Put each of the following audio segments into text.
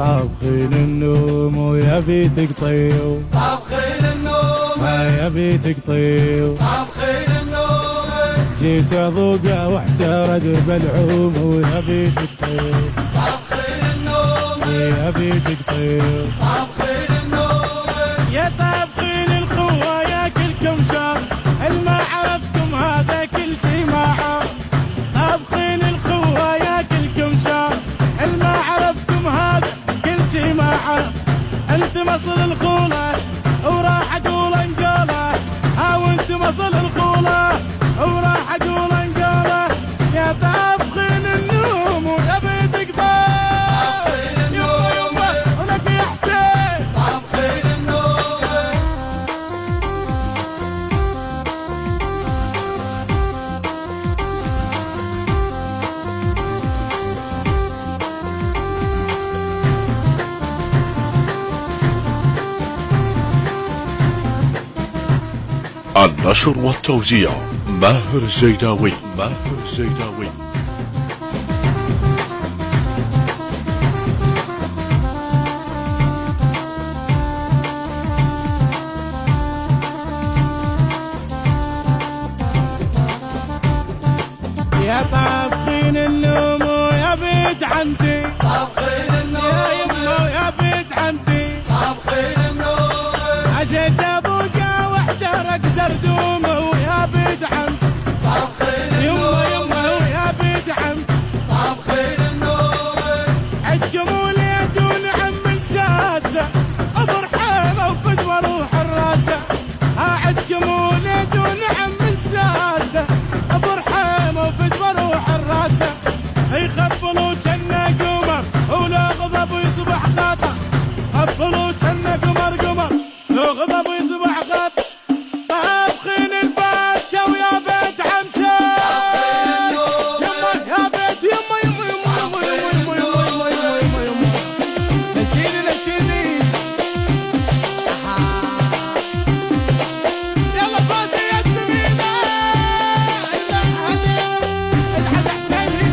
طابخين النوم ويا بيتك طيو، طابخين النوم يا بيتك طيو، طابخين النوم جيت اذوقه واحترد بلعوم ويا بيتك طيو، طابخين النوم يا بيتك طيو، طابخين النوم يا طابخين الخوة ياكلكم شر، الما عرفتم هذا كل شي ما عرف. طابخين الخوة ياكلكم شر، الما عرفتم هذا كل شي ما عرف. انت مصل الخولة وراح اقول انقاله، وانت مصل الخولة وراح اقول انقاله. يا طابخين النوم ويا بيتك طابخين طيب، يما النوم يما ولك يا حسين. طابخين النوم النشر والتوزيع ماهر الزيداوي. ماهر الزيداوي. يا طابخين النوم ويا بيت عمتي، طابخين يا النوم يما ويا بيت عمتي، طابخين النوم عجيت اذوقه واحترق زردومه ويا بيت عمتي، طابخين يما النوم يما ويا بيت عمتي. طابخين النوم عدكم وليد ونعم الساسه، ابو رحيمه وفدوى روح الراسه. عدكم وليد ونعم الساسه، ابو رحيمه وفدوى روح الراسه. يخفلوا كنا قمر ولو غضب ويصبح خاطر، خفلوا كنا قمر قمر لو غضب ويصبح خاطر. طابخين الباتشا ويا بيت عمتي، يما يا بيت يما يما يما يما يما يما يما يما يما. نشيني نشيني يلا فوزي يا السمينة. الحق حسيني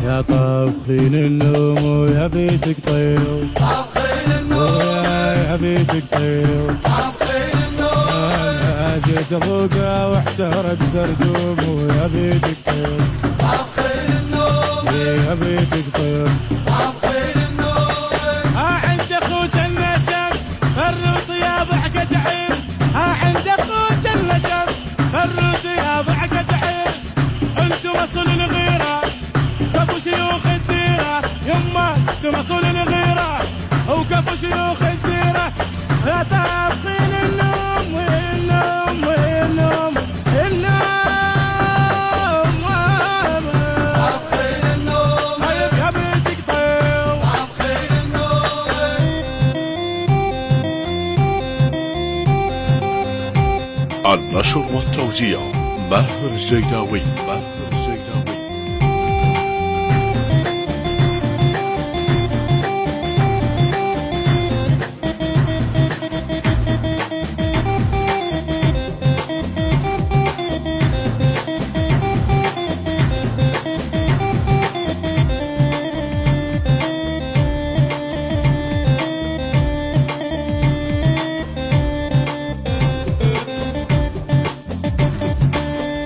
يا طابخين النوم ويا بيتك طيو، طابخين النوم يا بيتك طيو. طابخين النوم انا جيت اذوقه واحترق زردوم ويا بيتك طيو، طابخين النوم يا بيتك طيو. طابخين النوم عند اخوك النشم الروس يا ضحكة عين، عند اخوك النشم الروس يا ضحكة عين. انتم اصل الغيرة كفو شيوخ الديرة، يما انتم اصل الغيرة وكفو شيوخ الديرة. يا طابخين النوم والنوم والنوم النوم. طابخين النوم طيب يا بيتك طيب، طابخين النوم النشر والتوزيع ماهر الزيداوي. ماهر الزيداوي.